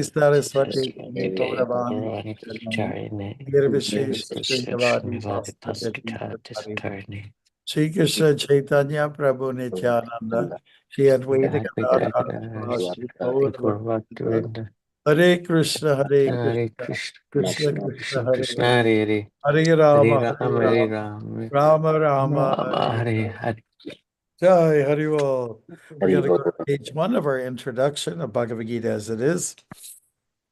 Saraswati Gauravani Nirvishesh Sringavadi Vastu Shri Krishna Chaitanya Prabhu Nityananda Shri Advaita Gadadhar Shri Gaur Hare Krishna Hare Krishna Krishna Krishna Hare Hare Hare Rama Hare Rama Rama Rama Hare Hare. Jai Hariwal. We're going to go to page 1 of our introduction of Bhagavad Gita as it is.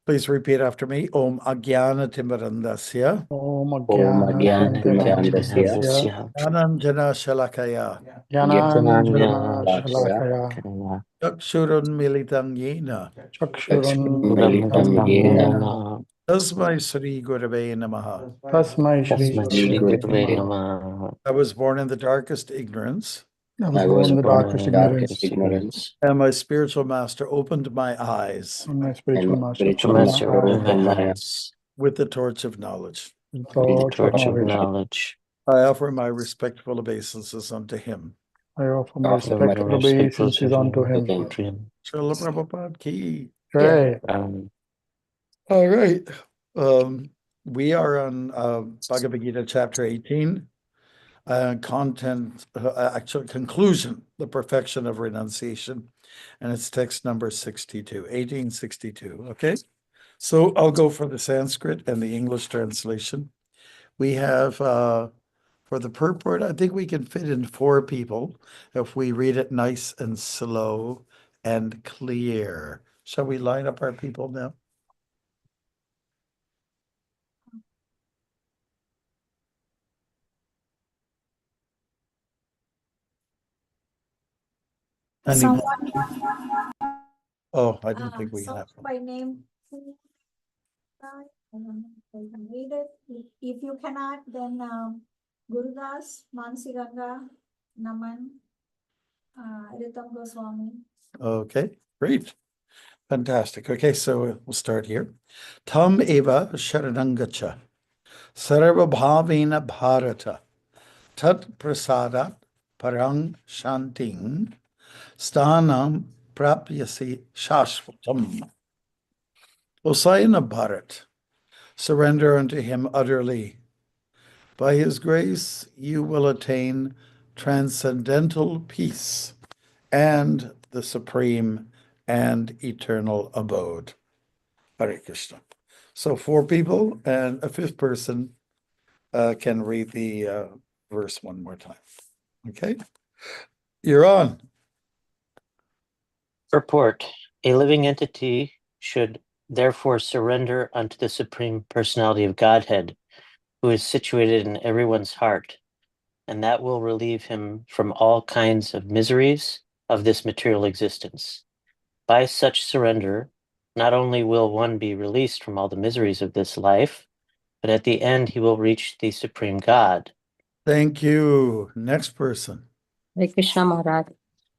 Please repeat after me. Om Agyana Timbarandasya. Om Agyana Timbarandasya. Ananjana Shalakaya. Jnananjana Shalakaya. Chakshurun Militam Yena. Chakshurun Yena. Tasmai Sri Gurave Namaha. Tasmai Shri Gurave Namaha. I was born in the darkest ignorance. I was born in the darkest ignorance. And my spiritual master opened my eyes. And my spiritual master opened my eyes with the torch of knowledge. with the torch of knowledge. I offer my respectful obeisances unto him. I offer my respectful obeisances unto him. Srila Prabhupada ki. Jai. All right. We are on Bhagavad Gita chapter 18. Content, actual conclusion, the perfection of renunciation. And it's text number 62, 1862. Okay. So I'll go for the Sanskrit and the English translation. We have, for the purport, I think we can fit in 4 people if we read it nice and slow and clear. Shall we line up our people now? Oh, I didn't think we have one. By name. Read it. If you cannot, then Gurudas, Mansiganga, Naman, Ritam Goswami. Okay, great. Fantastic. Okay, so we'll start here. Tam eva sharanangacha sarva bhavena bharata tat prasadat parang shanting sthanam prapyasi shashvatam. O Scion of Bharat, surrender unto him utterly. By his grace, you will attain transcendental peace and the supreme and eternal abode. Hare Krishna. So 4 people and a 5th person can read the verse one more time. Okay? You're on. Purport. A living entity should therefore surrender unto the Supreme Personality of Godhead, who is situated in everyone's heart, and that will relieve him from all kinds of miseries of this material existence. By such surrender, not only will one be released from all the miseries of this life, but at the end he will reach the Supreme God. Thank you. Next person. Hare Krishna Maharaj.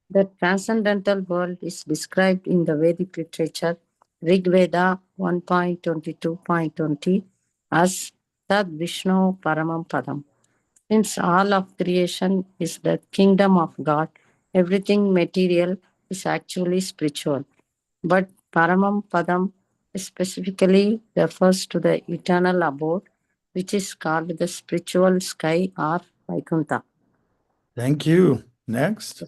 The transcendental world is described in the Vedic literature, Rig Veda 1.22.20, as Tad Vishnu Paramam Padam. Since all of creation is the kingdom of God, everything material is actually spiritual. But Paramam Padam specifically refers to the eternal abode, which is called the spiritual sky or Vaikuntha. Thank you. Next.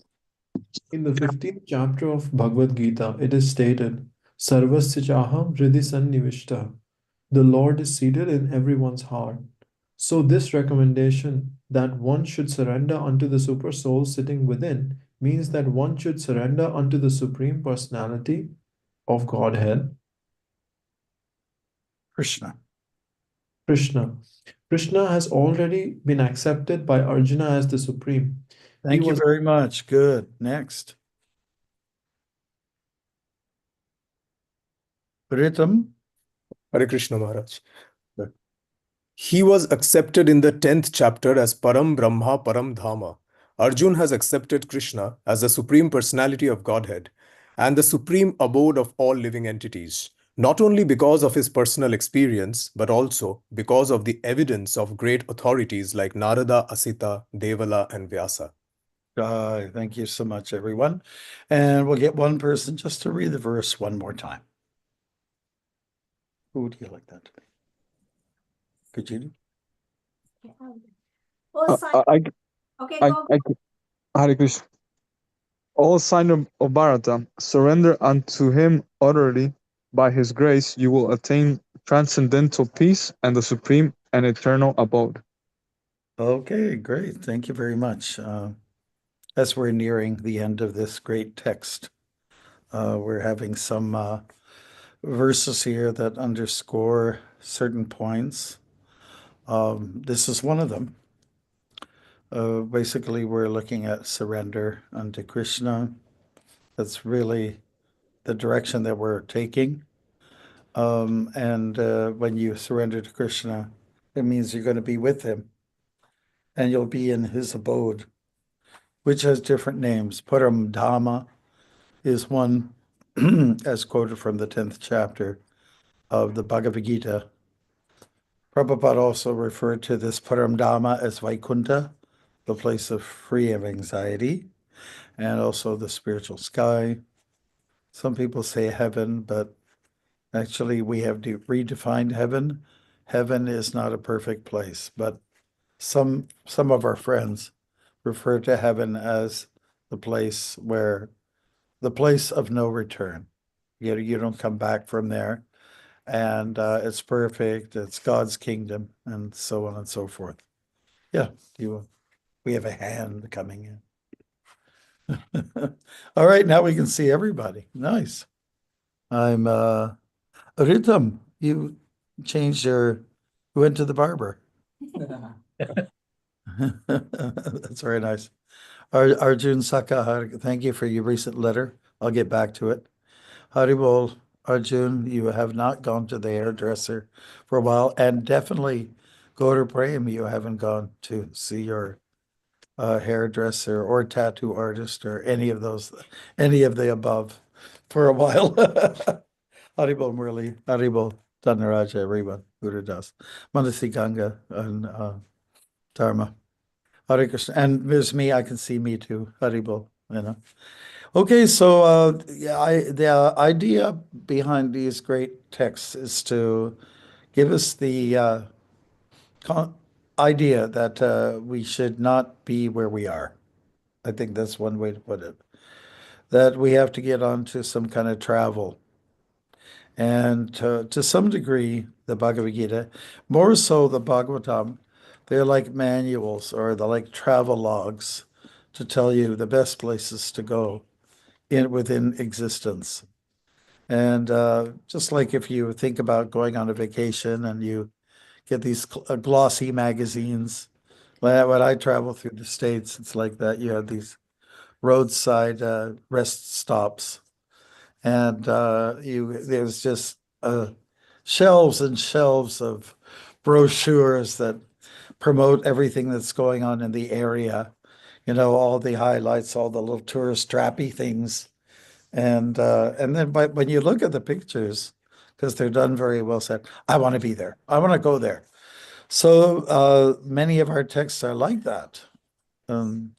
In the 15th chapter of Bhagavad Gita, it is stated, Sarvasya chaham hridhi sannivishta. The Lord is seated in everyone's heart. So this recommendation that one should surrender unto the super soul sitting within means that one should surrender unto the Supreme Personality of Godhead. Krishna. Krishna has already been accepted by Arjuna as the Supreme. Thank you very much. Good. Next. Ritam. Hare Krishna Maharaj. He was accepted in the 10th chapter as Param Brahma Param Dhama. Arjun has accepted Krishna as the Supreme Personality of Godhead and the supreme abode of all living entities, not only because of his personal experience, but also because of the evidence of great authorities like Narada, Asita, Devala, and Vyasa. Thank you so much, everyone. And we'll get one person just to read the verse one more time. Who would you like that to be? Could you? Oh, sign. Okay, go. Hare Krishna. All sign of Bharata, surrender unto him utterly. By his grace, you will attain transcendental peace and the supreme and eternal abode. Okay, great. Thank you very much. As we're nearing the end of this great text, we're having some verses here that underscore certain points. This is one of them. Basically, we're looking at surrender unto Krishna. That's really the direction that we're taking. And when you surrender to Krishna, it means you're going to be with him and you'll be in his abode, which has different names. Param Dhamma is one, as quoted from the 10th chapter of the Bhagavad Gita. Prabhupada also referred to this Param Dhamma as Vaikuntha, the place of free of anxiety, and also the spiritual sky. Some people say heaven, but actually we have redefined heaven. Heaven is not a perfect place, but some of our friends refer to heaven as the place of no return. You don't come back from there, and it's perfect. It's God's kingdom, and so on and so forth. Yeah, we have a hand coming in. All right, now we can see everybody. Nice. I'm Ritam. You went to the barber. That's very nice. Arjun Saka, thank you for your recent letter. I'll get back to it. Haribol, Arjun, you have not gone to the hairdresser for a while, and definitely go to Prem. You haven't gone to see your hairdresser or tattoo artist or any of the above for a while. Haribol Murli, Haribol Dhanaraja, everyone, Guru Das, Manasi Ganga, and Dharma. Hare Krishna. And there's me, I can see me too. Haribol, Okay, so the idea behind these great texts is to give us the idea that we should not be where we are. I think that's one way to put it. That we have to get onto some kind of travel. And to some degree, the Bhagavad Gita, more so the Bhagavatam, they're like manuals or they're like travel logs to tell you the best places to go within existence. And just like if you think about going on a vacation and you get these glossy magazines, when I travel through the States, it's like that. You have these roadside rest stops, and there's just shelves and shelves of brochures that promote everything that's going on in the area. All the highlights, all the little tourist trappy things. And then when you look at the pictures, because they're done very well said, I want to be there. I want to go there. So many of our texts are like that. And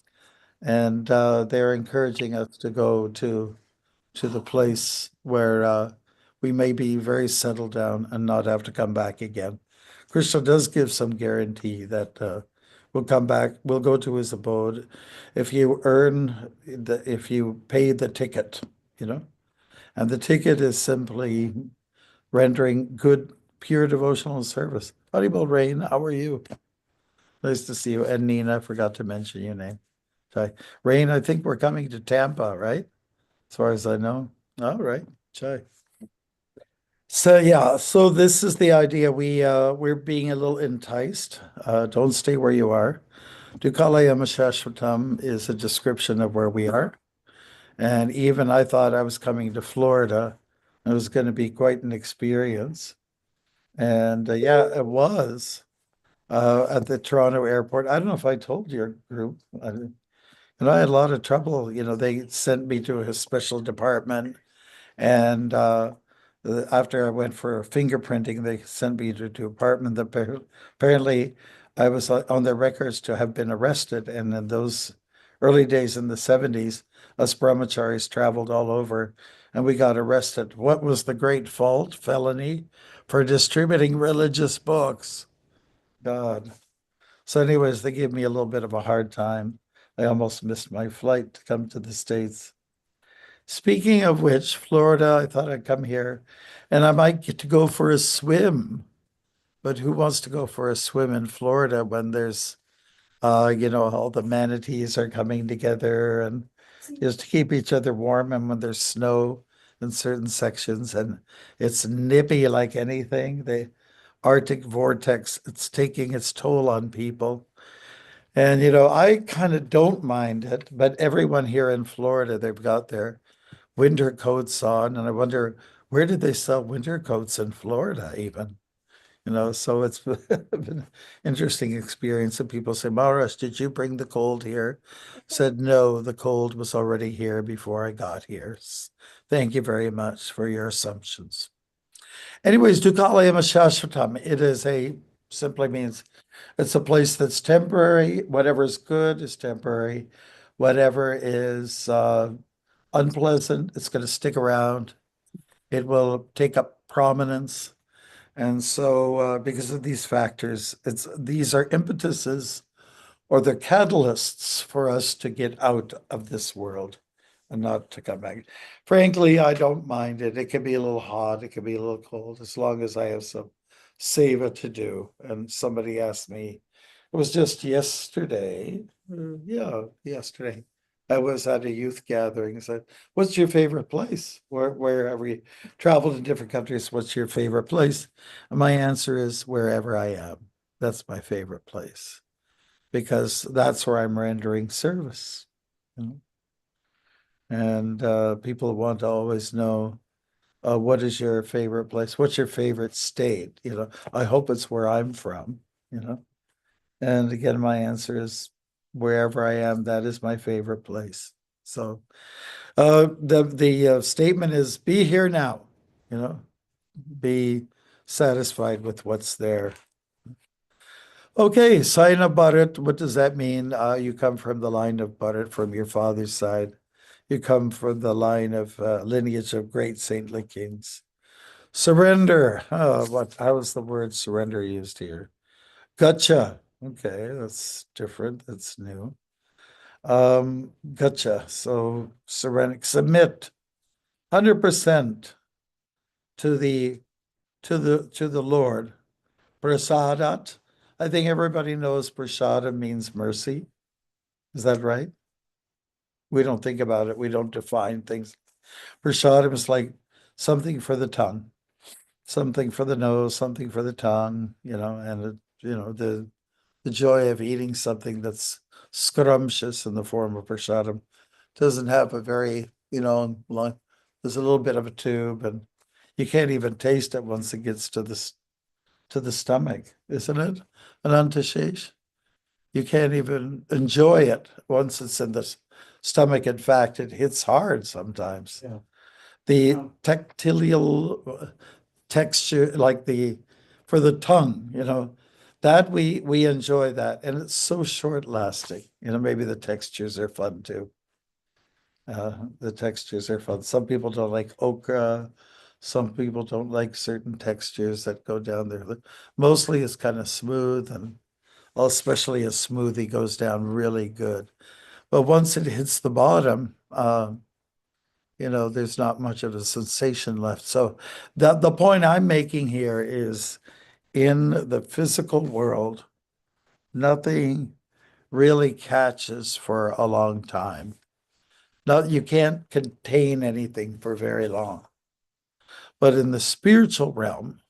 they're encouraging us to go to the place where we may be very settled down and not have to come back again. Krishna does give some guarantee that we'll come back, we'll go to his abode if you pay the ticket, and the ticket is simply rendering good, pure devotional service. Haribol Rain, how are you? Nice to see you. And Nina, I forgot to mention your name. Chai. Rain, I think we're coming to Tampa, right? As far as I know. All right, Chai. So yeah, so this is the idea. We're being a little enticed. Don't stay where you are. Dukalayama Shashvatam is a description of where we are. And even I thought I was coming to Florida. It was going to be quite an experience. And yeah, it was at the Toronto airport. I don't know if I told your group. I had a lot of trouble. They sent me to a special department. And after I went for fingerprinting, they sent me to a department that apparently I was on their records to have been arrested. And in those early days in the 70s, us brahmacharis traveled all over and we got arrested. What was the great fault? Felony for distributing religious books. God. So anyways, they gave me a little bit of a hard time. I almost missed my flight to come to the States. Speaking of which, Florida, I thought I'd come here and I might get to go for a swim. But who wants to go for a swim in Florida when there's, all the manatees are coming together and just to keep each other warm, and when there's snow in certain sections and it's nippy like anything, the Arctic vortex, it's taking its toll on people. And, I kind of don't mind it, but everyone here in Florida, they've got their winter coats on, and I wonder, where did they sell winter coats in Florida even? So it's been an interesting experience. And people say, Maharaj, did you bring the cold here? Said, no, the cold was already here before I got here. Thank you very much for your assumptions. Anyways, Dukalayam Shashvatam, simply means it's a place that's temporary. Whatever is good is temporary. Whatever is unpleasant, it's going to stick around. It will take up prominence. And so because of these factors, these are impetuses or they're catalysts for us to get out of this world and not to come back. Frankly, I don't mind it. It can be a little hot, it can be a little cold, as long as I have some seva to do. And somebody asked me, it was just yesterday. Yesterday. I was at a youth gathering. I said, what's your favorite place? Wherever you traveled in different countries, what's your favorite place? And my answer is wherever I am. That's my favorite place because that's where I'm rendering service. And people want to always know, what is your favorite place? What's your favorite state? I hope it's where I'm from, And again, my answer is wherever I am, that is my favorite place. So the statement is be here now, be satisfied with what's there. Okay, Saina Bharat, what does that mean? You come from the line of Bharat from your father's side. You come from the line of lineage of great saintly kings. Surrender. How is the word surrender used here? Gotcha. Okay, that's different. That's new. Gotcha. So surrender, submit 100% to the Lord. Prasadat. I think everybody knows prasada means mercy. Is that right? We don't think about it. We don't define things. Prasadam is like something for the tongue, something for the nose, something for the tongue, and the joy of eating something that's scrumptious in the form of prasadam doesn't have a very, long, there's a little bit of a tube and you can't even taste it once it gets to the stomach, isn't it? Anantashesh? You can't even enjoy it once it's in the stomach. In fact, it hits hard sometimes. Yeah. The tactile texture, like for the tongue, that we enjoy that, and it's so short lasting. Maybe the textures are fun too. The textures are fun. Some people don't like okra. Some people don't like certain textures that go down there. Mostly it's kind of smooth, and especially a smoothie goes down really good. But once it hits the bottom, there's not much of a sensation left. So the point I'm making here is in the physical world, nothing really catches for a long time. Now, you can't contain anything for very long. But in the spiritual realm,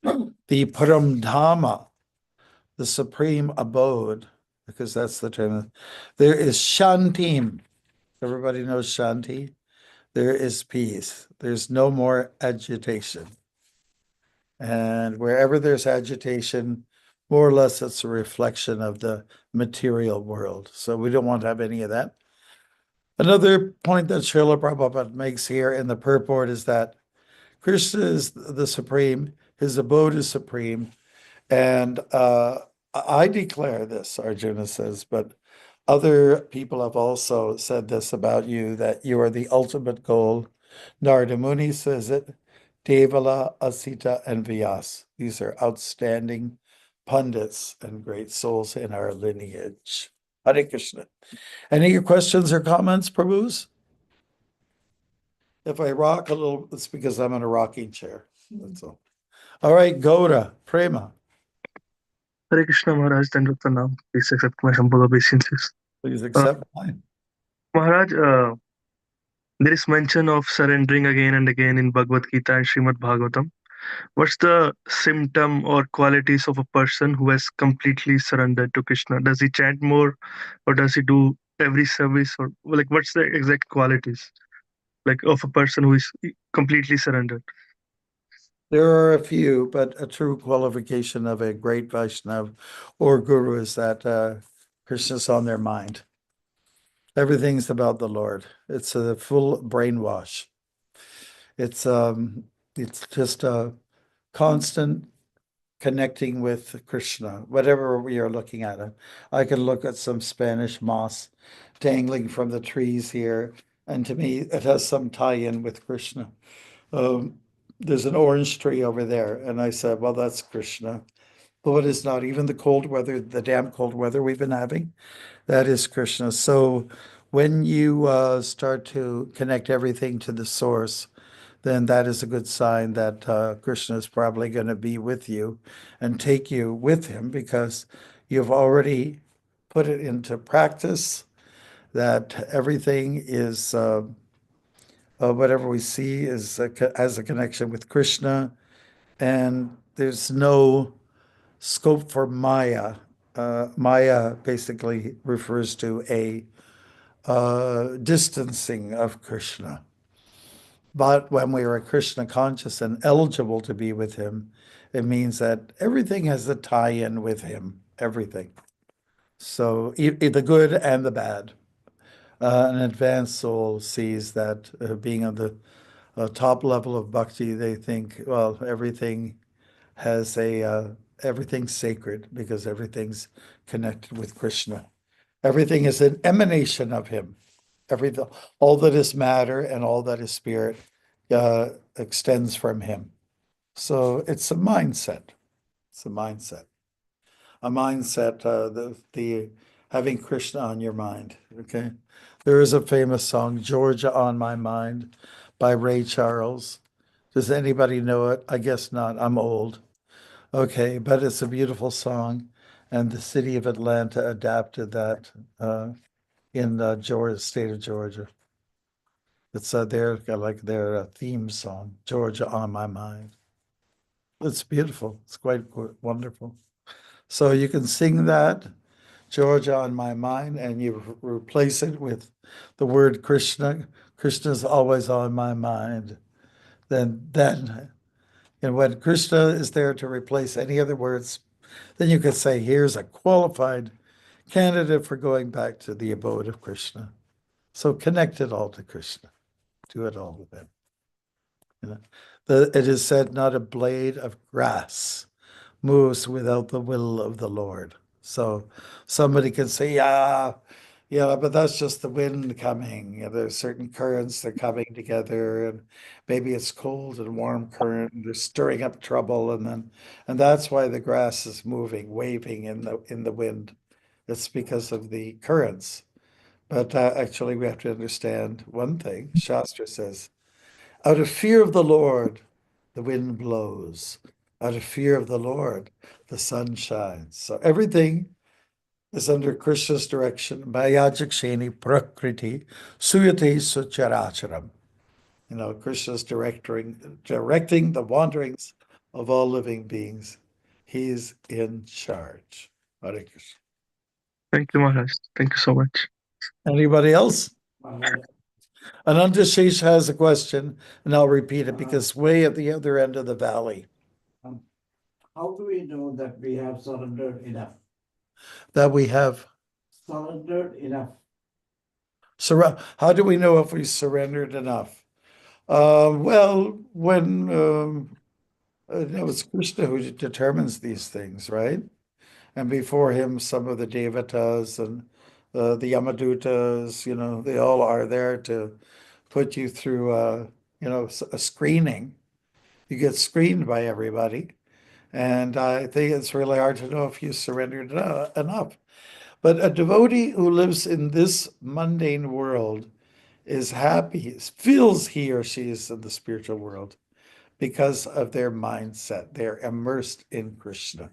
the Paramdhamma, the supreme abode, because that's the term, there is Shantim. Everybody knows Shanti. There is peace. There's no more agitation. And wherever there's agitation, more or less it's a reflection of the material world. So we don't want to have any of that. Another point that Srila Prabhupada makes here in the purport is that Krishna is the supreme, his abode is supreme. And I declare this, Arjuna says, but other people have also said this about you, that you are the ultimate goal. Narada Muni says it. Devala, Asita, and Vyas. These are outstanding pundits and great souls in our lineage. Hare Krishna. Any questions or comments, Prabhus? If I rock a little, it's because I'm in a rocking chair. That's all. All right, Gouda, Prema. Hare Krishna Maharaj, Dandapranam. Please accept my humble obeisances. Please accept mine. Maharaj, there is mention of surrendering again and again in Bhagavad Gita and Srimad Bhagavatam. What's the symptom or qualities of a person who has completely surrendered to Krishna? Does he chant more, or does he do every service, or like what's the exact qualities like of a person who is completely surrendered? There are a few, but a true qualification of a great Vaishnav or Guru is that Krishna's on their mind. Everything's about the Lord. It's a full brainwash. It's just a constant connecting with Krishna, whatever we are looking at. I can look at some Spanish moss dangling from the trees here, and to me, it has some tie-in with Krishna. There's an orange tree over there, and I said, well, that's Krishna. But it is not. Even the cold weather, the damn cold weather we've been having, that is Krishna. So when you start to connect everything to the source, then that is a good sign that Krishna is probably going to be with you and take you with him, because you've already put it into practice, that everything is, whatever we see is has a connection with Krishna, and there's no scope for Maya. Maya basically refers to a distancing of Krishna. But when we are Krishna conscious and eligible to be with him, it means that everything has a tie-in with him, everything. So the good and the bad. An advanced soul sees that being on the top level of bhakti, they think, well, everything has everything's sacred because everything's connected with Krishna. Everything is an emanation of him. Everything, all that is matter and all that is spirit extends from him. So it's a mindset. It's a mindset. A mindset, the having Krishna on your mind. Okay. There is a famous song, Georgia on My Mind, by Ray Charles. Does anybody know it? I guess not. I'm old. Okay, but it's a beautiful song, and the city of Atlanta adapted that in Georgia, state of Georgia. It's their theme song, Georgia on My Mind. It's beautiful. It's quite wonderful. So you can sing that, Georgia on My Mind, and you replace it with the word Krishna. Krishna's always on my mind. Then, and when Krishna is there to replace any other words, then you could say, here's a qualified candidate for going back to the abode of Krishna. So connect it all to Krishna. Do it all with him. You know, it is said, not a blade of grass moves without the will of the Lord. So somebody can say, yeah, but that's just the wind coming. There's certain currents, they're coming together, and maybe it's cold and warm current, and they're stirring up trouble, and that's why the grass is moving, waving in the wind. It's because of the currents. But actually, we have to understand one thing. Shastra says, out of fear of the Lord, the wind blows. Out of fear of the Lord, the sun shines. So everything is under Krishna's direction. Mayajaksheni prakriti suyate sucharacharam. You know, Krishna's directing the wanderings of all living beings. He's in charge. Hare Krishna. Thank you, Maharaj. Thank you so much. Anybody else? Anantashish has a question, and I'll repeat it because way at the other end of the valley. How do we know that we have surrendered enough? That we have surrendered enough. How do we know if we surrendered enough? Well, when it's Krishna who determines these things, right? And before him, some of the devatas and the yamadutas, you know, they all are there to put you through a screening. You get screened by everybody. And I think it's really hard to know if you surrendered enough. But a devotee who lives in this mundane world is happy, feels he or she is in the spiritual world because of their mindset. They're immersed in Krishna.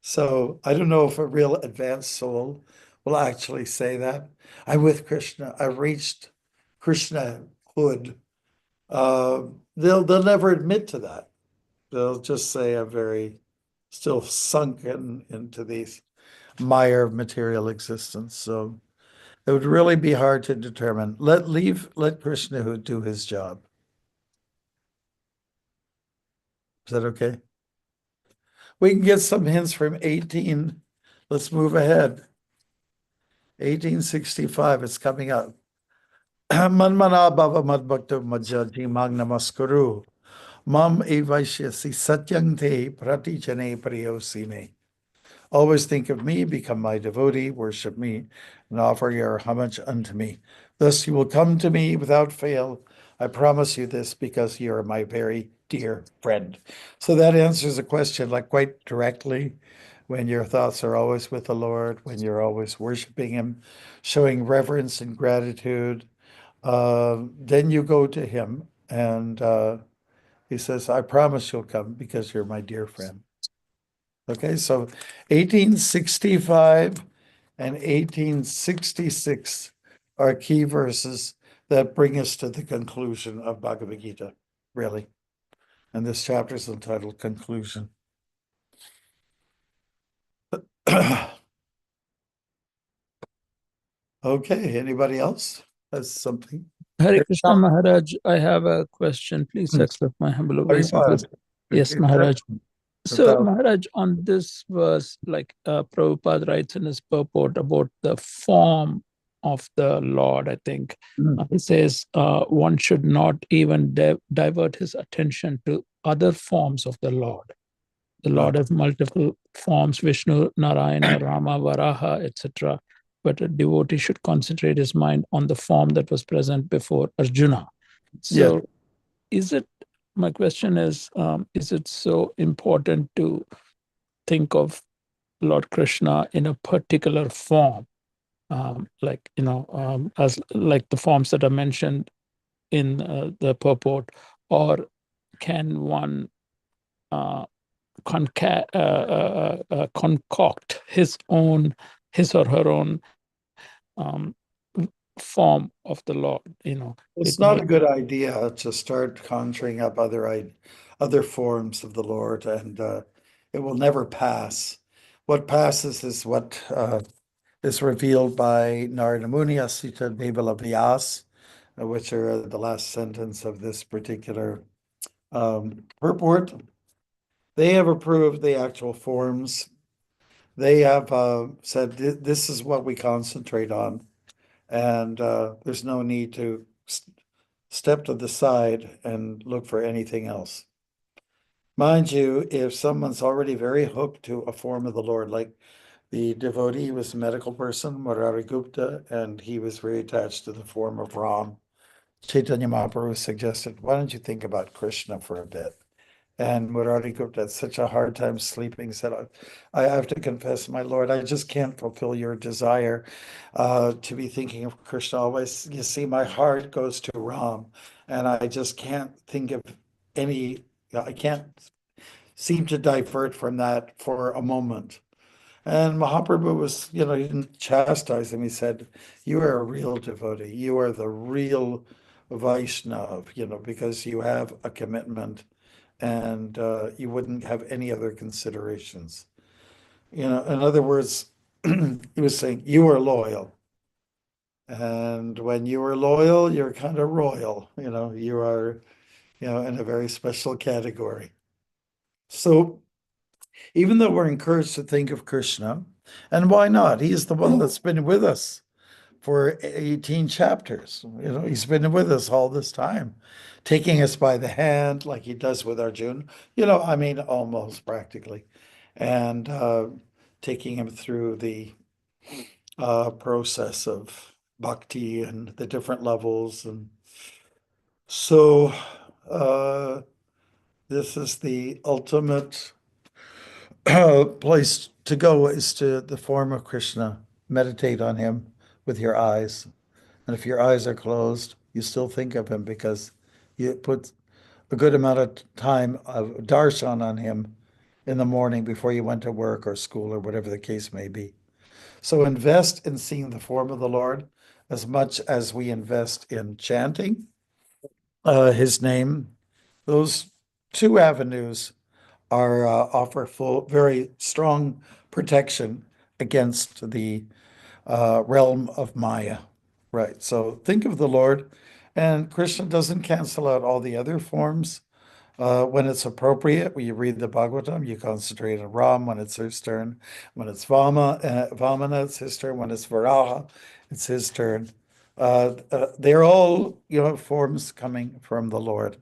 So I don't know if a real advanced soul will actually say that. I'm with Krishna. I've reached Krishnahood. They'll never admit to that. They'll just say I'm very still sunken into these mire of material existence. So it would really be hard to determine. Let Krishna do his job. Is that okay? We can get some hints from 18. Let's move ahead. 1865, it's coming up. Manmana bhava madbhakta majjati mag namaskaru. Mam evaishyasi satyang te pratijane priyosime. Always think of me, become my devotee, worship me, and offer your homage unto me. Thus you will come to me without fail. I promise you this because you are my very dear friend. So that answers the question like quite directly. When your thoughts are always with the Lord, when you're always worshiping him, showing reverence and gratitude, then you go to him and he says, I promise you'll come because you're my dear friend. Okay, so 1865 and 1866 are key verses that bring us to the conclusion of Bhagavad Gita, really. And this chapter is entitled Conclusion. Okay, anybody else has something? Hare Krishna Maharaj, I have a question. Please accept my humble obeisance. Yes, Maharaj. So, Maharaj, on this verse, like Prabhupada writes in his purport about the form of the Lord, I think he says one should not even divert his attention to other forms of the Lord. The Lord has multiple forms, Vishnu, Narayana, Rama, Varaha, etc. But a devotee should concentrate his mind on the form that was present before Arjuna. So my question is it so important to think of Lord Krishna in a particular form, as like the forms that are mentioned in the purport, or can one concoct his or her own form of the Lord? It's not a good idea to start conjuring up other forms of the Lord, and it will never pass. What passes is what is revealed by Narada Muni, Asita Bebala Vyas, which are the last sentence of this particular purport. They have approved the actual forms. They have said this is what we concentrate on, and there's no need to step to the side and look for anything else. Mind you, if someone's already very hooked to a form of the Lord, like the devotee was a medical person, Murari Gupta, and he was very attached to the form of Ram. Chaitanya Mahaprabhu suggested, why don't you think about Krishna for a bit? And Murari Gupta had such a hard time sleeping, said, I have to confess, my Lord, I just can't fulfill your desire to be thinking of Krishna always. You see, my heart goes to Ram, and I just can't think of I can't seem to divert from that for a moment. And Mahaprabhu was, he didn't chastise him. He said, you are a real devotee. You are the real Vaishnav, because you have a commitment and you wouldn't have any other considerations. In other words, he was saying, you are loyal. And when you are loyal, you're kind of royal. You are, in a very special category. So even though we're encouraged to think of Krishna, and why not? He's the one that's been with us for 18 chapters. He's been with us all this time, taking us by the hand like he does with Arjuna, almost practically, and taking him through the process of bhakti and the different levels. And So this is the ultimate place to go, is to the form of Krishna. Meditate on him with your eyes. And if your eyes are closed, you still think of him because you put a good amount of time of darshan on him in the morning before you went to work or school or whatever the case may be. So invest in seeing the form of the Lord as much as we invest in chanting his name. Those two avenues are offer very strong protection against the realm of Maya. Right. So think of the Lord, and Krishna doesn't cancel out all the other forms. When it's appropriate, when you read the Bhagavatam, you concentrate on Ram when it's his turn. When it's Vamana, it's his turn. When it's Varaha, it's his turn. They're all, forms coming from the Lord.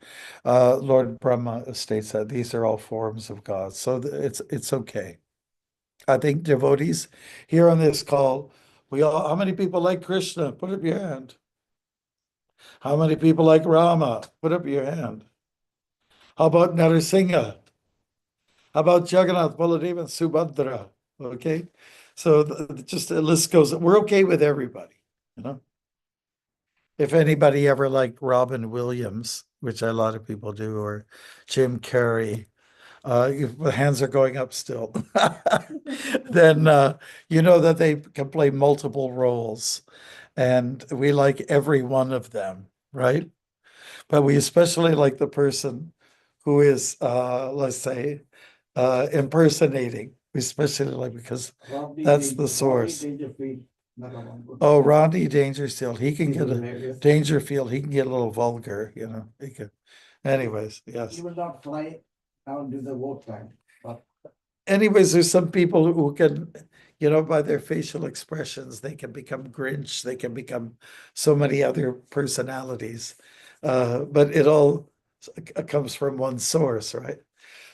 Lord Brahma states that these are all forms of God. So it's okay. I think devotees here on this call, how many people like Krishna? Put up your hand. How many people like Rama? Put up your hand. How about Narasingha? How about Jagannath, Baladeva, and Subhadra? Okay. So just the list goes, we're okay with everybody, If anybody ever liked Robin Williams, which a lot of people do, or Jim Carrey, the hands are going up still, then you know that they can play multiple roles. And we like every one of them, right? But we especially like the person who is, let's say, impersonating. We especially like because that's the source. Oh, Rodney Dangerfield. He can get Dangerfield. He can get a little vulgar, He can. Anyways, yes. He will not fly down to the wartime. Anyways, there's some people who can, by their facial expressions, they can become Grinch. They can become so many other personalities. But it all comes from one source, right?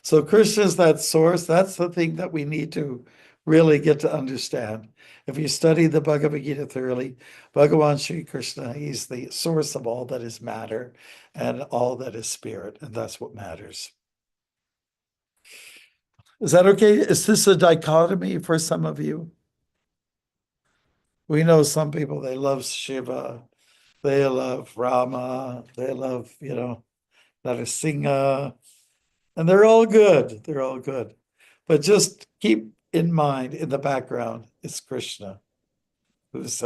So Krishna is that source. That's the thing that we need to really get to understand. If you study the Bhagavad Gita thoroughly, Bhagavan Sri Krishna, he's the source of all that is matter and all that is spirit, and that's what matters. Is that okay? Is this a dichotomy for some of you? We know some people, they love Shiva, they love Rama, they love, Narasingha, and they're all good. They're all good. But just keep in mind, in the background, it's Krishna who's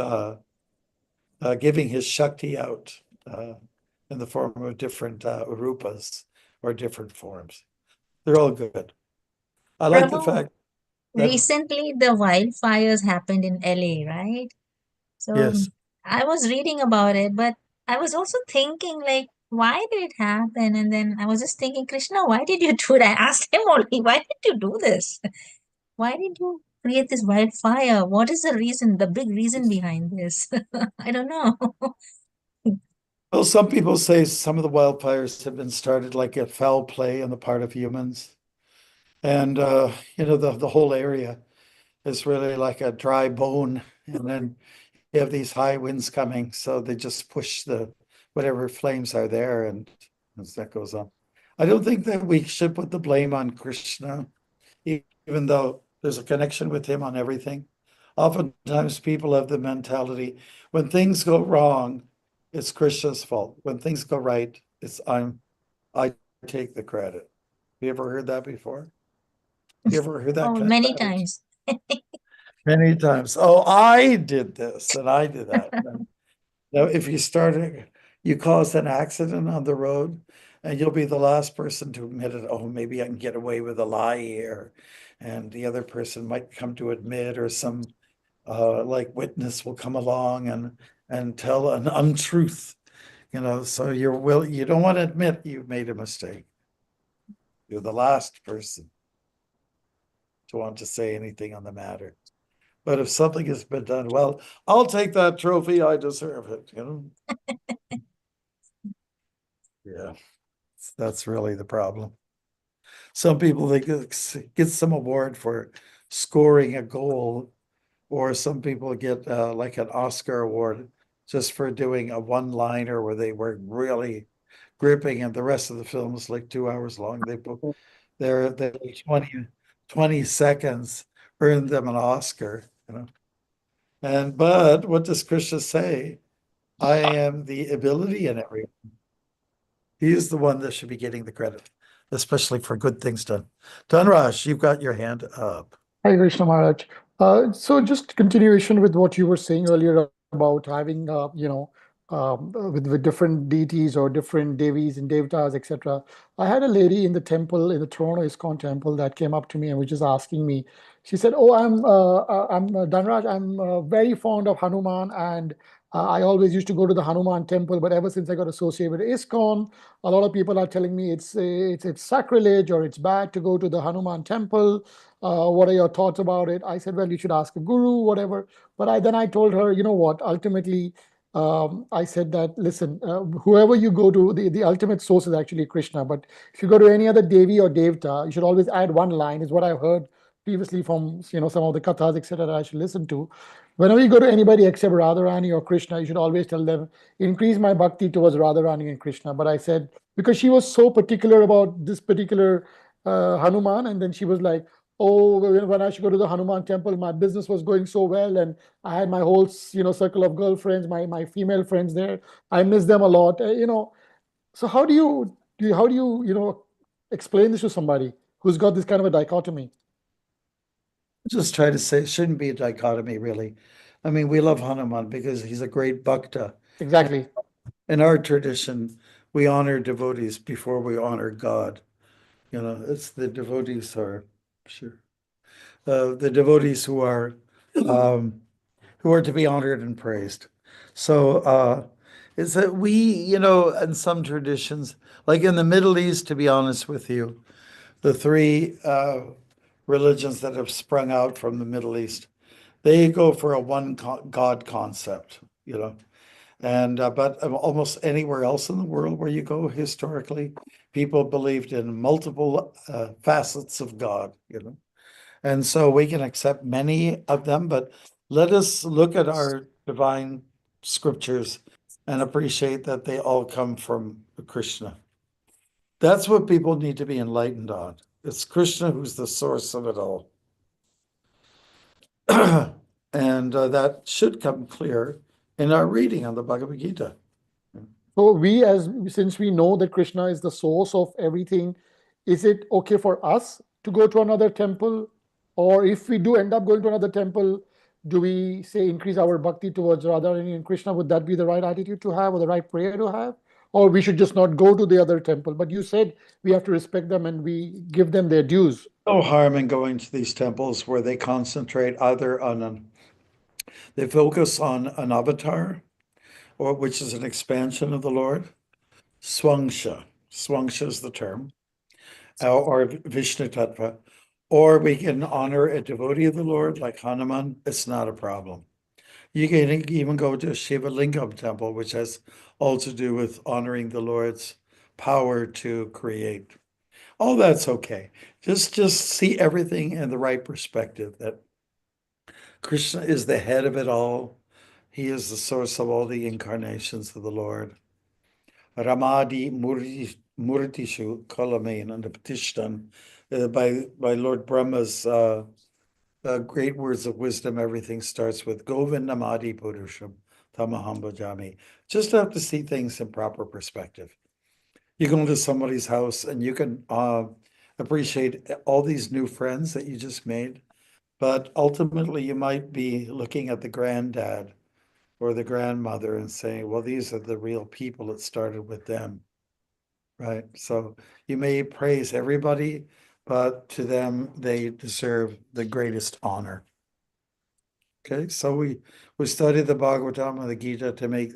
giving his Shakti out in the form of different rupas or different forms. They're all good. I like the fact that recently the wildfires happened in LA, right? So yes. I was reading about it, but I was also thinking, like, why did it happen? And then I was just thinking, Krishna, why did you do it? I asked him only, why did you do this? Why did you create this wildfire? What is the reason, the big reason behind this? I don't know. Well, some people say some of the wildfires have been started like a foul play on the part of humans. And, the whole area is really like a dry bone. And then you have these high winds coming. So they just push whatever flames are there. And as that goes on, I don't think that we should put the blame on Krishna, even though there's a connection with him on everything. Oftentimes people have the mentality, when things go wrong, it's Krishna's fault. When things go right, I take the credit. You ever heard that before? You ever heard that? Oh, many times. Many times. Oh, I did this and I did that. Now, if you caused an accident on the road, and you'll be the last person to admit it. Oh, maybe I can get away with a lie here. And the other person might come to admit, or some like witness will come along and tell an untruth. So you don't want to admit you've made a mistake. You're the last person to want to say anything on the matter. But if something has been done, well, I'll take that trophy. I deserve it, Yeah, that's really the problem. Some people, they get some award for scoring a goal, or some people get like an Oscar award just for doing a one-liner where they were really gripping, and the rest of the film is like 2 hours long. They're 20 seconds earned them an Oscar, you know. But what does Krishna say? I am the ability in everyone. He is the one that should be getting the credit, especially for good things done. Dhanraj, you've got your hand up. Hi, Krishna Maharaj. So just continuation with what you were saying earlier about having, with different deities or different devis and devtas, etc. I had a lady in the temple, in the Toronto ISKCON temple, that came up to me and was just asking me. She said, "Oh, I'm Dhanraj. I'm very fond of Hanuman, and I always used to go to the Hanuman temple. But ever since I got associated with ISKCON, a lot of people are telling me it's sacrilege or it's bad to go to the Hanuman temple. What are your thoughts about it?" I said, "Well, you should ask a guru, whatever." But then I told her, you know what? Ultimately, I said that, listen, whoever you go to, the ultimate source is actually Krishna. But if you go to any other Devi or Devta, you should always add one line, is what I've heard previously from some of the kathas, etc. that I should listen to. Whenever you go to anybody except Radharani or Krishna, you should always tell them, increase my bhakti towards Radharani and Krishna. But I said, because she was so particular about this particular Hanuman, and then she was like, oh, when I should go to the Hanuman temple, my business was going so well, and I had my whole circle of girlfriends, my female friends there. I miss them a lot. So how do you explain this to somebody who's got this kind of a dichotomy? Just try to say it shouldn't be a dichotomy, really. I mean, we love Hanuman because he's a great bhakta. Exactly. In our tradition, we honor devotees before we honor God. It's the devotees are the devotees who are to be honored and praised. So is that we, in some traditions, like in the Middle East, to be honest with you, the three religions that have sprung out from the Middle East, they go for a one God concept, and but almost anywhere else in the world where you go historically, people believed in multiple facets of God, and so we can accept many of them, but let us look at our divine scriptures and appreciate that they all come from Krishna. That's what people need to be enlightened on. It's Krishna who's the source of it all. And that should come clear in our reading on the Bhagavad Gita. So since we know that Krishna is the source of everything, is it okay for us to go to another temple? Or if we do end up going to another temple, do we say increase our bhakti towards Radharani and Krishna? Would that be the right attitude to have or the right prayer to have? Or we should just not go to the other temple? But you said we have to respect them and we give them their dues. No harm in going to these temples where they concentrate either they focus on an avatar, or which is an expansion of the Lord. Swangsha is the term, or Vishnu Tattva. Or we can honor a devotee of the Lord like Hanuman. It's not a problem. You can even go to a Shiva Lingam temple, which has all to do with honoring the Lord's power to create. All that's okay. Just see everything in the right perspective, that Krishna is the head of it all. He is the source of all the incarnations of the Lord. Ramadi Murtishu Kalamin and the petition by Lord Brahma's great words of wisdom. Everything starts with Govindamadi Purusham Tamaham Bhajami. Just have to see things in proper perspective. You go into somebody's house and you can appreciate all these new friends that you just made, but ultimately you might be looking at the granddad or the grandmother and saying, well, these are the real people that started with them, right? So you may praise everybody, but to them, they deserve the greatest honor. Okay, so we study the Bhagavatam and the Gita to make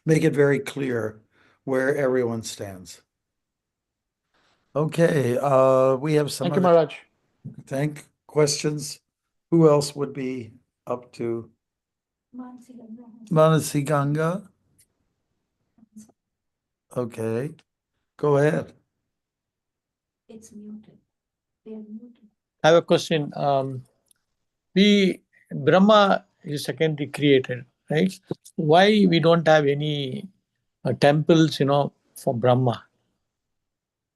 make it very clear where everyone stands. Okay, we have some Thank you, Maharaj. Questions. Who else would be up to? Manasi Ganga. Okay, go ahead. It's muted. They are muted. I have a question. Brahma is secondary created, right? Why we don't have any temples, for Brahma.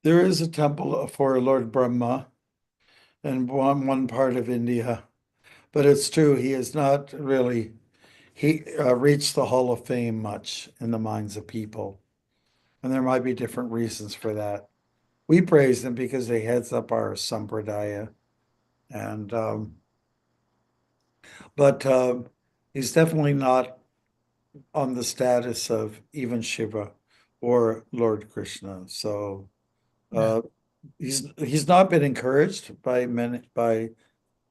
There is a temple for Lord Brahma in one part of India, but it's true, he has not really reached the Hall of Fame much in the minds of people. And there might be different reasons for that. We praise him because he heads up our sampradaya. And but he's definitely not on the status of even Shiva or Lord Krishna. So he's not been encouraged by the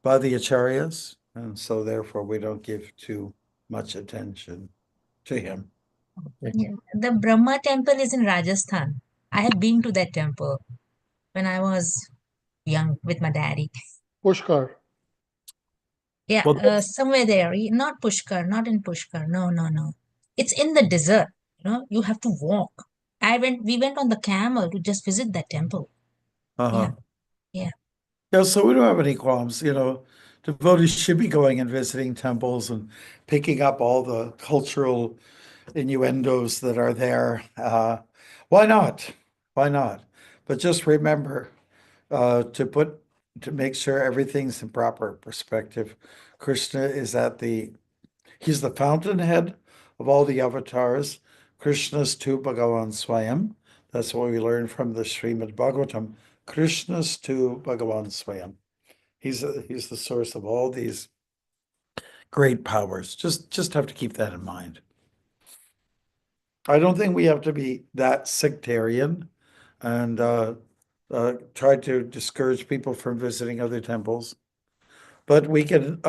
acharyas, and so therefore we don't give too much attention to him. Yeah. The Brahma temple is in Rajasthan. I have been to that temple when I was young with my daddy. Pushkar. Yeah, Well, somewhere there. Not Pushkar, not in Pushkar. No, no, no. It's in the desert. You have to walk. We went on the camel to just visit that temple. Uh-huh. Yeah. Yeah, so we don't have any qualms, devotees should be going and visiting temples and picking up all the cultural innuendos that are there. Why not? Why not? But just remember to make sure everything's in proper perspective. Krishna is he's the fountainhead of all the avatars. Krishna's tu Bhagavan Swayam. That's what we learn from the Srimad Bhagavatam. Krishna's tu Bhagavan Swayam. He's the source of all these great powers. Just have to keep that in mind. I don't think we have to be that sectarian and try to discourage people from visiting other temples. But we can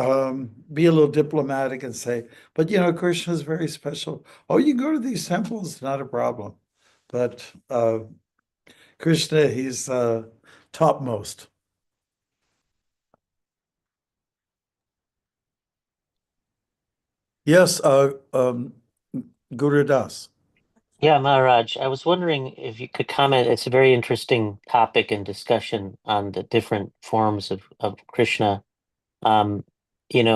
be a little diplomatic and say, but Krishna is very special. Oh, you go to these temples, not a problem. But Krishna, he's topmost. Yes, Guru Das. Yeah, Maharaj, I was wondering if you could comment. It's a very interesting topic and discussion on the different forms of Krishna. On the,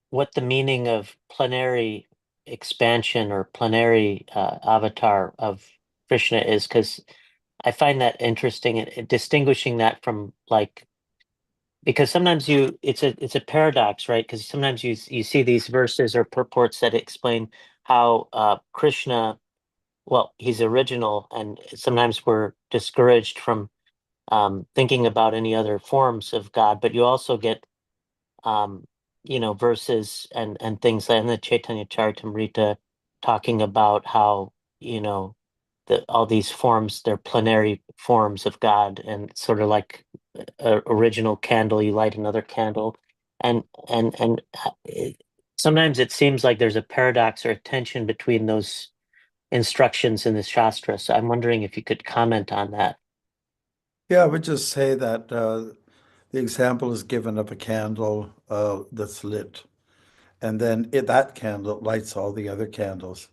what the meaning of plenary expansion or plenary avatar of Krishna is, because I find that interesting and distinguishing that from because sometimes it's a paradox, right? Because sometimes you see these verses or purports that explain how Krishna, well, he's original, and sometimes we're discouraged from thinking about any other forms of God, but you also get verses and things like in the Chaitanya Charitamrita talking about how, all these forms, they're plenary forms of God, and sort of like a original candle, you light another candle. And sometimes it seems like there's a paradox or a tension between those instructions in the Shastra. So I'm wondering if you could comment on that. Yeah, I would just say that the example is given of a candle that's lit, and then that candle lights all the other candles.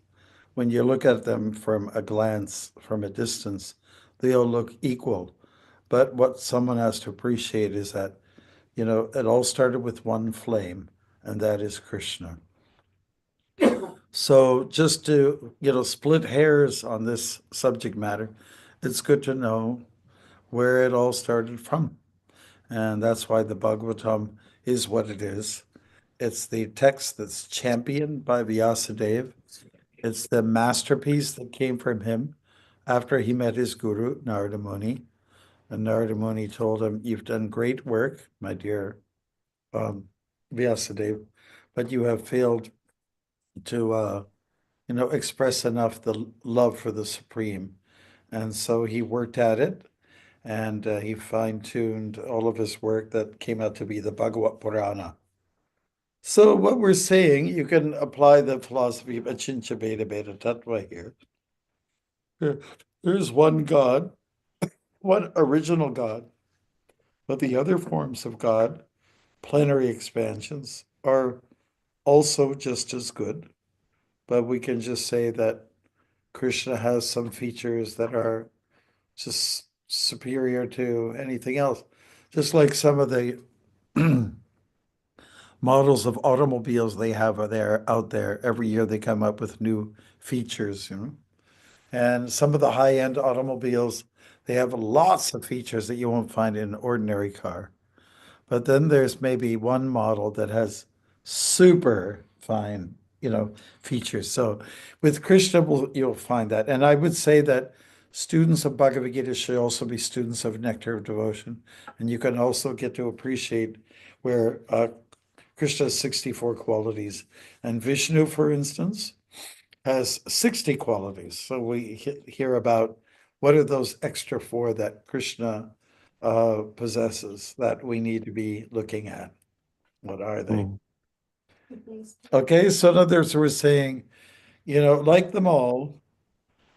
When you look at them from a glance, from a distance, they all look equal. But what someone has to appreciate is that, it all started with one flame, and that is Krishna. So just to, split hairs on this subject matter, it's good to know where it all started from. And that's why the Bhagavatam is what it is. It's the text that's championed by Vyasadeva. It's the masterpiece that came from him after he met his guru, Narada Muni. And Narada Muni told him, "You've done great work, my dear Vyasadeva, but you have failed to, express enough the love for the Supreme." And so he worked at it, and he fine-tuned all of his work that came out to be the Bhagavad Purana. So what we're saying, you can apply the philosophy of Achincha Bheda Bheda Tattva here. There's one God, one original God, but the other forms of God, plenary expansions, are also just as good. But we can just say that Krishna has some features that are just superior to anything else. Just like some of the models of automobiles they have out there. Every year they come up with new features, you know. And some of the high-end automobiles, they have lots of features that you won't find in an ordinary car. But then there's maybe one model that has super fine, you know, features. So with Krishna, you'll find that. And I would say that students of Bhagavad Gita should also be students of Nectar of Devotion. And you can also get to appreciate where Krishna has 64 qualities. And Vishnu, for instance, has 60 qualities. So we hear about what are those extra 4 that Krishna possesses that we need to be looking at. What are they? Okay, so in other words, we're saying, you know, like them all,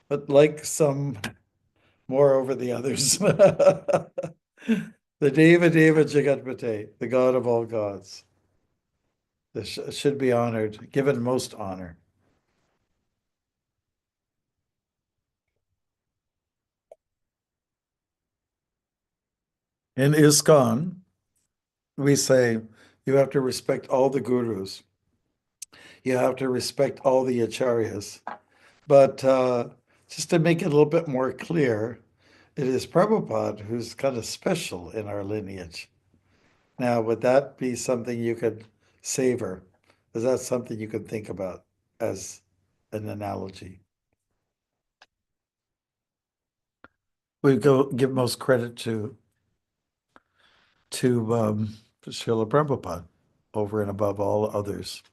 but like some more over the others. The Deva Deva Jagatpate, the God of all gods. This should be honored, given most honor. In ISKCON, we say you have to respect all the gurus. You have to respect all the acharyas. But just to make it a little bit more clear, it is Prabhupada who's kind of special in our lineage. Now, would that be something you could savor? Is that something you could think about as an analogy? We give most credit to Srila Prabhupada over and above all others,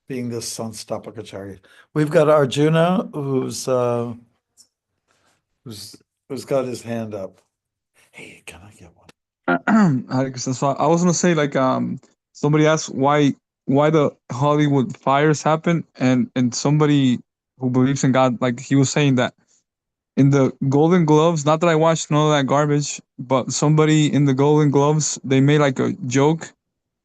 being this Sanstapakacharya. We've got Arjuna who's got his hand up. Hey, can I get one? Hare Krishna. So I was gonna say, like, somebody asked why the Hollywood fires happen, and somebody who believes in God, like, he was saying that in the Golden Gloves, not that I watched none of that garbage, but somebody in the Golden Gloves, they made like a joke.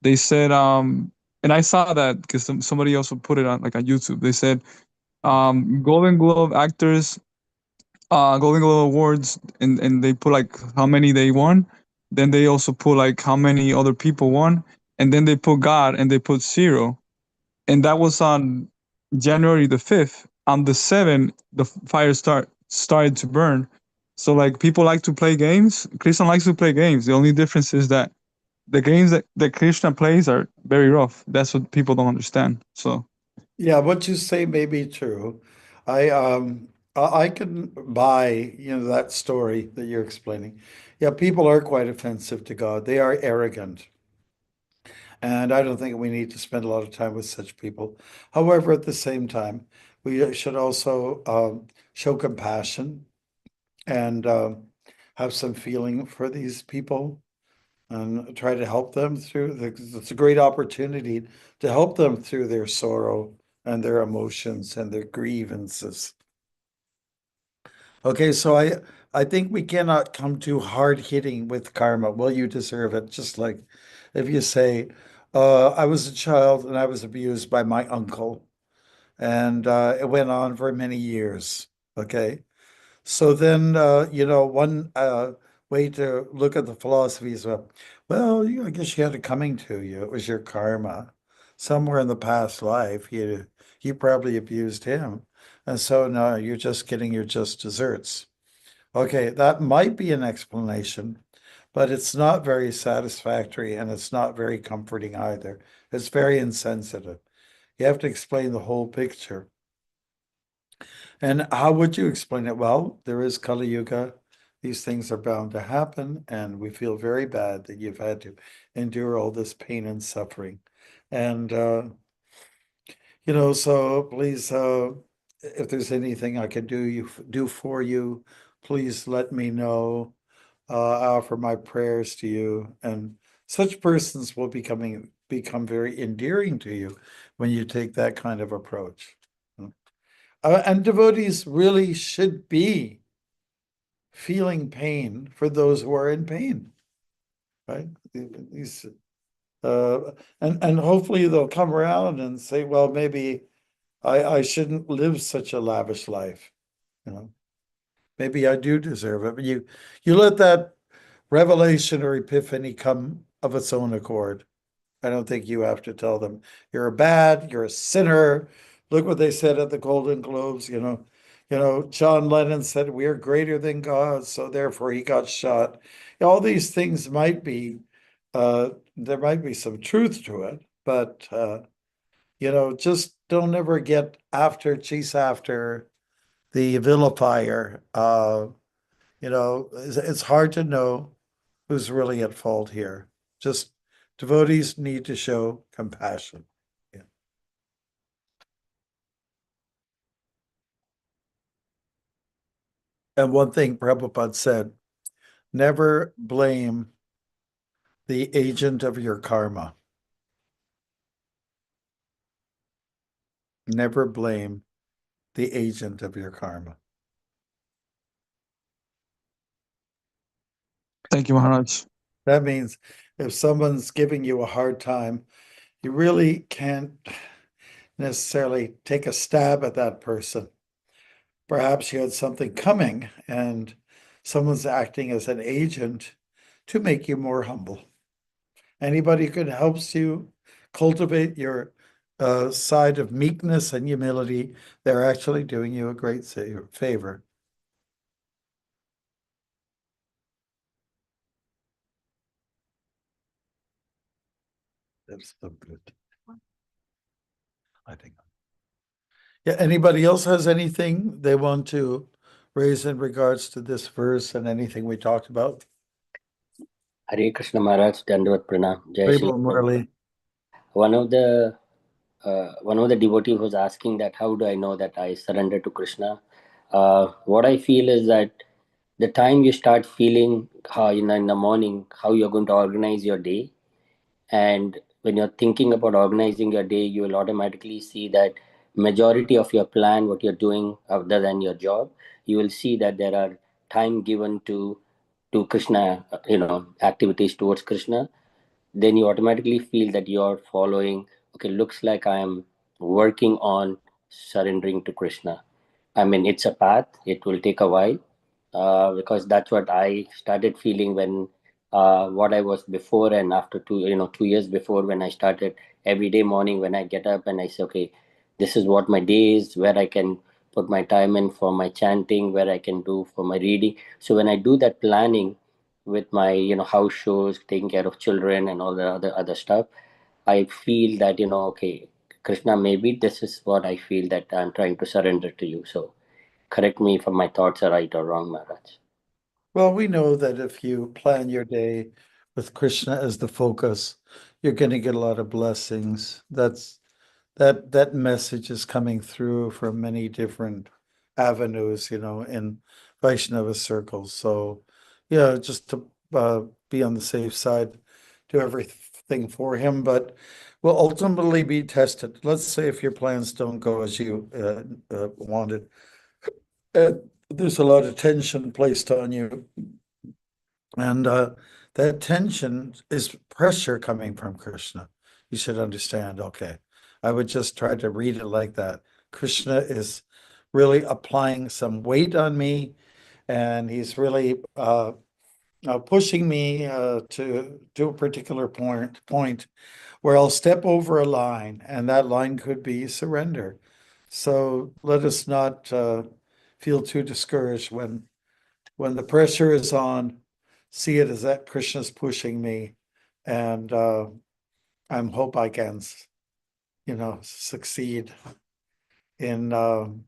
They said, and I saw that because somebody also put it on, like, on YouTube. They said, Golden Globe actors, Golden Globe awards, and they put like how many they won. Then they also put like how many other people won, and then they put God and they put 0, and that was on January the 5th. On the 7th, the fire started to burn. So like, people like to play games. Krishna likes to play games. The only difference is that the games that Krishna plays are very rough. That's what people don't understand. So yeah, what you say may be true. I can buy, you know, that story that you're explaining. Yeah, people are quite offensive to God. They are arrogant. And I don't think we need to spend a lot of time with such people. However, at the same time, we should also show compassion and have some feeling for these people and try to help them through. It's a great opportunity to help them through their sorrow and their emotions and their grievances. Okay, so I think we cannot come too hard hitting with karma. Well, you deserve it. Just like if you say, I was a child and I was abused by my uncle, and it went on for many years. Okay. So then, you know, one way to look at the philosophy is, well, I guess you had it coming to you. It was your karma. Somewhere in the past life, you probably abused him. And so now you're just getting your just desserts. Okay, that might be an explanation, but it's not very satisfactory and it's not very comforting either. It's very insensitive. You have to explain the whole picture. And how would you explain it? Well, there is Kali Yuga. These things are bound to happen, and we feel very bad that you've had to endure all this pain and suffering. And you know, so please, if there's anything I can do for you, please let me know. I offer my prayers to you, and such persons will become very endearing to you when you take that kind of approach. And devotees really should be feeling pain for those who are in pain, right? These, and hopefully they'll come around and say, well, maybe I shouldn't live such a lavish life, you know. Maybe I do deserve it. But you let that revelation or epiphany come of its own accord, I don't think you have to tell them you're you're a sinner. Look what they said at the Golden Globes, John Lennon said we are greater than God, so therefore he got shot. All these things might be, there might be some truth to it, but just don't ever chase after the vilifier. It's hard to know who's really at fault here. Just devotees need to show compassion. Yeah. And one thing Prabhupada said, never blame the agent of your karma. Never blame the agent of your karma. Thank you, Maharaj. That means if someone's giving you a hard time, you really can't necessarily take a stab at that person. Perhaps you had something coming and someone's acting as an agent to make you more humble. Anybody who helps you cultivate your side of meekness and humility, they're actually doing you a great favor. That's so good. I think. Yeah, anybody else has anything they want to raise in regards to this verse and anything we talked about? Hare Krishna Maharaj, Dandavat Pranam. Jai Shri Murali. One of the devotee was asking that how do I know that I surrender to Krishna? What I feel is that the time you start feeling how in the morning how you're going to organize your day, and when you're thinking about organizing your day, you will automatically see that majority of your plan, what you're doing other than your job, you will see that there are time given to Krishna, activities towards Krishna. Then you automatically feel that you're following, okay, looks like I am working on surrendering to Krishna. I mean, it's a path, it will take a while, because that's what I started feeling when what I was before and after 2 years before, when I started every day morning when I get up and I say, okay, this is what my day is, where I can put my time in for my chanting, where I can do for my reading. So when I do that planning with my house chores, taking care of children and all the other stuff, I feel that okay, Krishna, maybe this is what I feel that I'm trying to surrender to you. So correct me if my thoughts are right or wrong, Maharaj. Well, we know that if you plan your day with Krishna as the focus, you're going to get a lot of blessings. That message is coming through from many different avenues, in Vaishnava circles. So, yeah, just to be on the safe side, do everything for him, but will ultimately be tested. Let's say if your plans don't go as you wanted, there's a lot of tension placed on you. And that tension is pressure coming from Krishna. You should understand, okay, I would just try to read it like that. Krishna is really applying some weight on me, and he's really pushing me to a particular point where I'll step over a line, and that line could be surrender. So let us not feel too discouraged when the pressure is on. See it as that Krishna's pushing me, and I hope I can, succeed in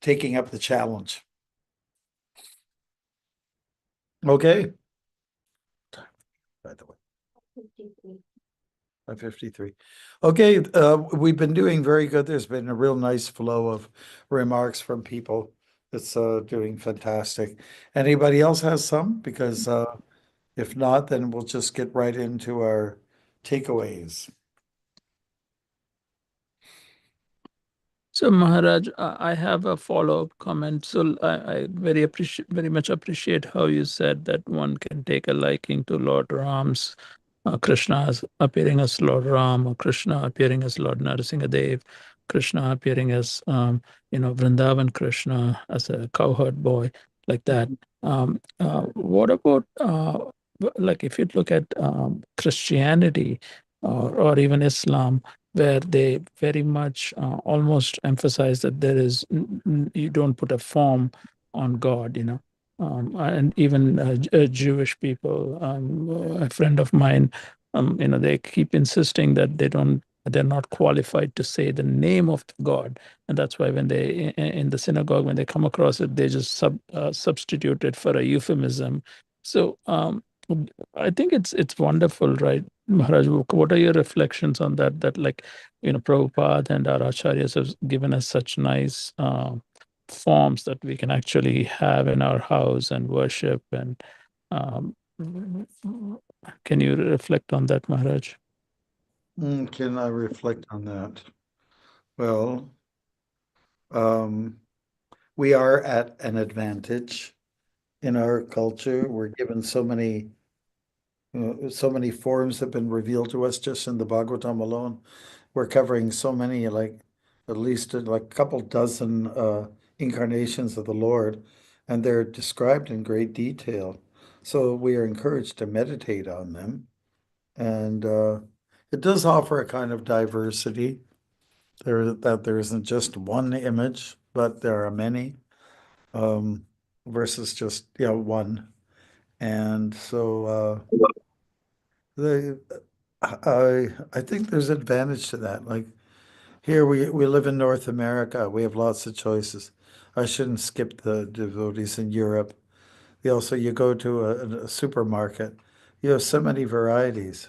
taking up the challenge. Okay. By the way. 53. Okay, we've been doing very good. There's been a real nice flow of remarks from people. It's doing fantastic. Anybody else has some? Because if not, then we'll just get right into our takeaways. So Maharaj, I have a follow-up comment. So I very much appreciate how you said that one can take a liking to Lord Ram's Krishna appearing as Lord Ram, or Krishna appearing as Lord Narasimhadev, Krishna appearing as Vrindavan Krishna as a cowherd boy, like that. What about like if you look at Christianity? or even Islam, where they very much almost emphasize that there is you don't put a form on God, and even Jewish people. A friend of mine, they keep insisting that they're not qualified to say the name of the God, and that's why when they in the synagogue, when they come across it, they just substitute it for a euphemism. So I think it's wonderful, right, Maharaj? What are your reflections on that? That, like, Prabhupada and our acharyas have given us such nice forms that we can actually have in our house and worship. And um, can you reflect on that, Maharaj? Can I reflect on that? Well, we are at an advantage in our culture. We're given so many forms have been revealed to us just in the Bhagavatam alone. We're covering so many, like at least like a couple dozen incarnations of the Lord, and they're described in great detail. So we are encouraged to meditate on them. And it does offer a kind of diversity, that there isn't just one image, but there are many, versus just one. And so I think there's advantage to that. Like here we live in North America, we have lots of choices. I shouldn't skip the devotees in Europe. You go to a supermarket, you have so many varieties,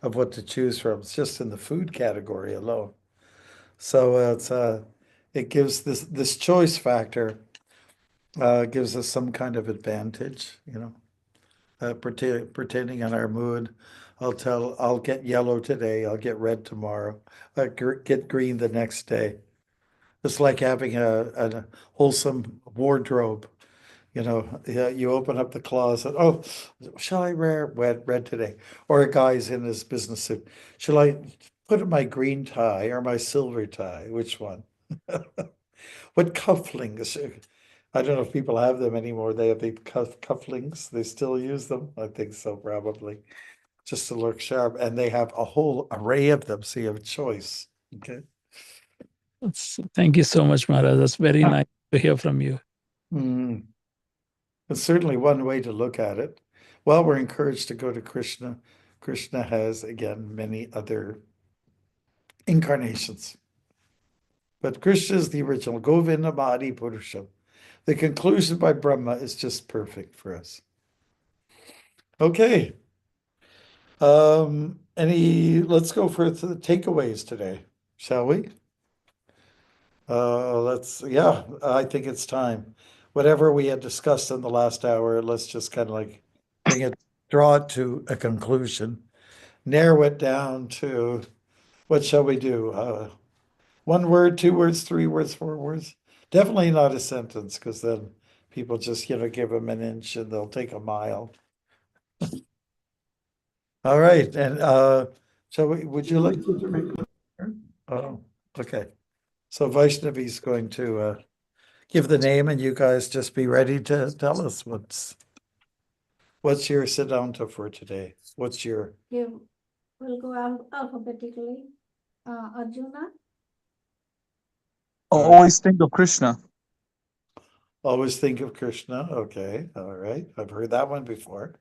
of what to choose from. It's just in the food category alone. So it gives this choice factor gives us some kind of advantage, pertaining on our mood. I'll get yellow today, I'll get red tomorrow, get green the next day. It's like having a wholesome wardrobe. You open up the closet. Oh, shall I wear red today? Or a guy's in his business suit. Shall I put on my green tie or my silver tie? Which one? What cufflinks? I don't know if people have them anymore. They have the cufflinks. They still use them. I think so, probably, just to look sharp. And they have a whole array of them, so you have a choice. Okay. Thank you so much, Maharaj. That's very nice to hear from you. It's certainly one way to look at it. Well, we're encouraged to go to Krishna. Krishna has, again, many other incarnations. But Krishna is the original, Govinda Mahadi Purusham. The conclusion by Brahma is just perfect for us. Okay. Let's go for the takeaways today, shall we? I think it's time. Whatever we had discussed in the last hour, let's just kind of like draw it to a conclusion, narrow it down to, what shall we do? 1 word, 2 words, 3 words, 4 words? Definitely not a sentence, because then people just, give them an inch and they'll take a mile. All right, and would you like to make? Oh, okay. So Vaishnavi is going to give the name, and you guys just be ready to tell us what's your Siddhanta for today. What's your? We'll go alphabetically. Arjuna. Always think of Krishna. Always think of Krishna. Okay, all right. I've heard that one before.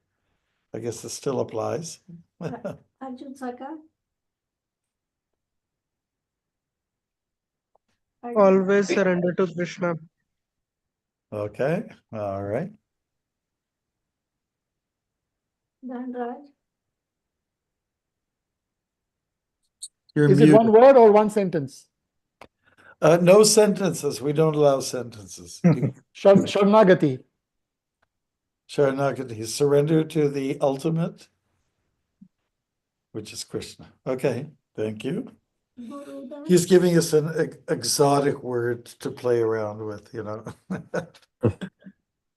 I guess it still applies. Arjun Saka. Always surrender to Krishna. Okay, all right. Dhanraj. Is it one word or one sentence? No sentences. We don't allow sentences. Sharnagati. Sharanagati, surrender to the ultimate, which is Krishna. Okay, thank you. Gurudas. He's giving us an exotic word to play around with,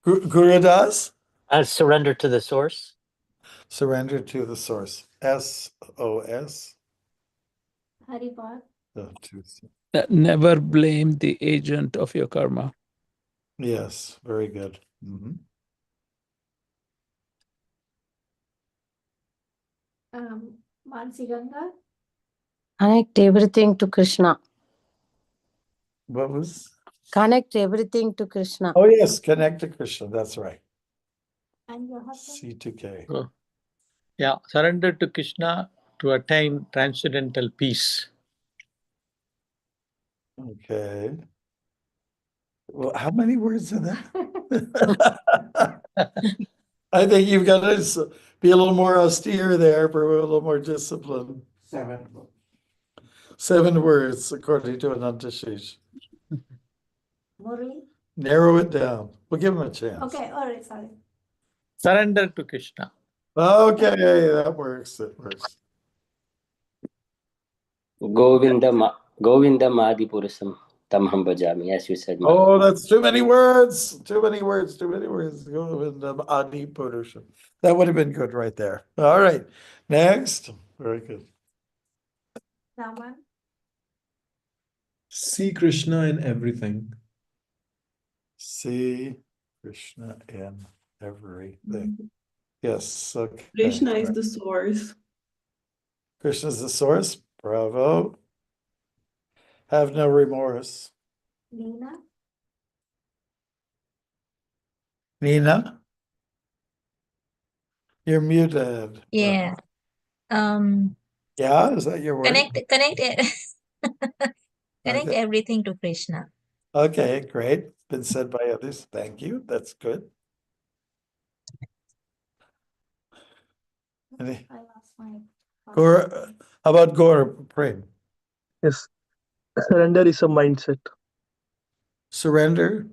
Gurudas? Surrender to the source. Surrender to the source. SOS. Haripal. Never blame the agent of your karma. Yes, very good. Mansiganga. Connect everything to Krishna. What was? Connect everything to Krishna. Oh, yes, connect to Krishna. That's right. And your husband? C2K. Oh. Yeah, surrender to Krishna to attain transcendental peace. Okay. Well, how many words are that? I think you've got to be a little more austere there for a little more discipline. 7. 7 words, according to Anantashish. Murli? Narrow it down. We'll give him a chance. Okay, all right, sorry. Surrender to Krishna. Okay, that works. That works. Govindam Adipurusam Tamham Bhajami, as you said. Oh, that's too many words. Too many words. Too many words. Go with Adi Purusha. That would have been good right there. All right. Next. Very good. Raman? See Krishna in everything. See Krishna in everything. Yes. Okay. Krishna is the source. Krishna is the source. Bravo. Have no remorse. Nina? Nina? You're muted. Yeah. Yeah, is that your word? Connect Okay. everything to Krishna. Okay, great. Been said by others. Thank you. That's good. Any? I lost my. Gaur, how about Gaur Prem? Yes. Surrender is a mindset. Surrender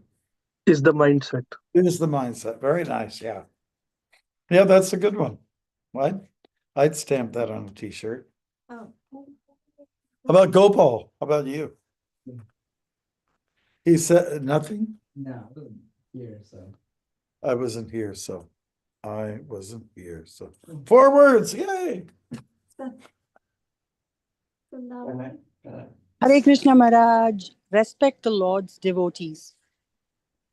Is the mindset. is the mindset. Very nice. Yeah. Yeah, that's a good one. What? I'd stamp that on a t-shirt. Oh. How about Gopal? How about you? He said nothing? No, here, so. I wasn't here, so. I wasn't here, so. 4 words. Yay. Sundaram? Hare Krishna Maharaj, respect the Lord's devotees.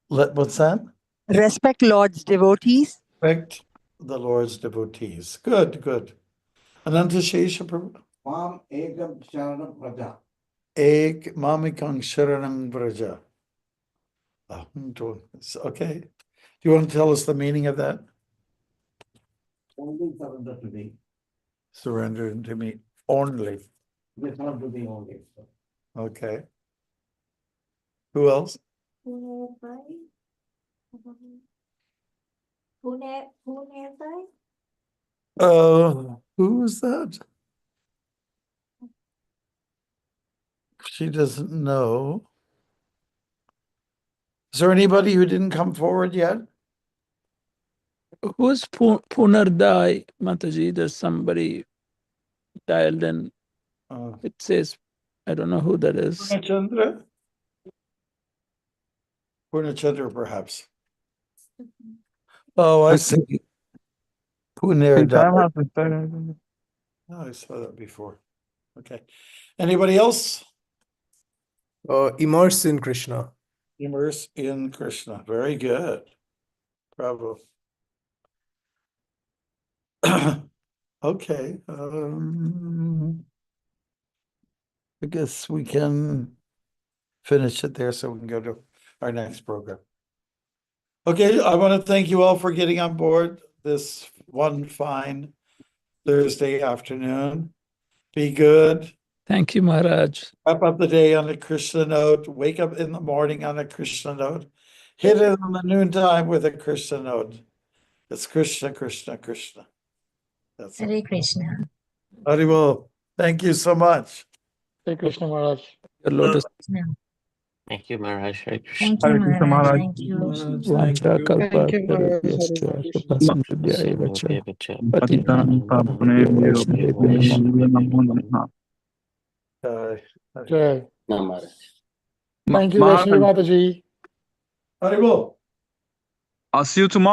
What's that? Respect Lord's devotees. Respect the Lord's devotees. Good, good. Anantashesha Prabhu. Mam ekam sharanam praja. Ek mamikang sharanang vraja. Okay. Do you want to tell us the meaning of that? Only surrender to me. Surrender to me only. This one to me only. Okay. Who else? Pune Bhai? Pune Bhai? Who was that? She doesn't know. Is there anybody who didn't come forward yet? Who's Punardai, Mataji? There's somebody dialed in. It says, I don't know who that is. Purnachandra? Purnachandra, perhaps. Oh, I see. Punardai. Oh, I saw that before. Okay. Anybody else? Immerse in Krishna. Immerse in Krishna. Very good. Bravo. Okay. I guess we can finish it there so we can go to our next program. Okay, I want to thank you all for getting on board this one fine Thursday afternoon. Be good. Thank you, Maharaj. Wrap up the day on a Krishna note. Wake up in the morning on a Krishna note. Hit it on the noontime with a Krishna note. It's Krishna, Krishna, Krishna. That's Hare Krishna. Haribol. Thank you so much. Hare Krishna Maharaj. Your lotus. Thank you, Maharaj. Hare Krishna. Thank you, Hare Krishna Maharaj. Maharaj. Thank you. Vacha kalpa Thank you, Maharaj. tarabhyascha Hare kripasindhubhyaya vacha Patitanam pavanebhyo vaishnavebhyo namo namaha. Jai. No, Maharaj. Thank you, Vaishnavi Mataji. Haribol. I'll see you tomorrow.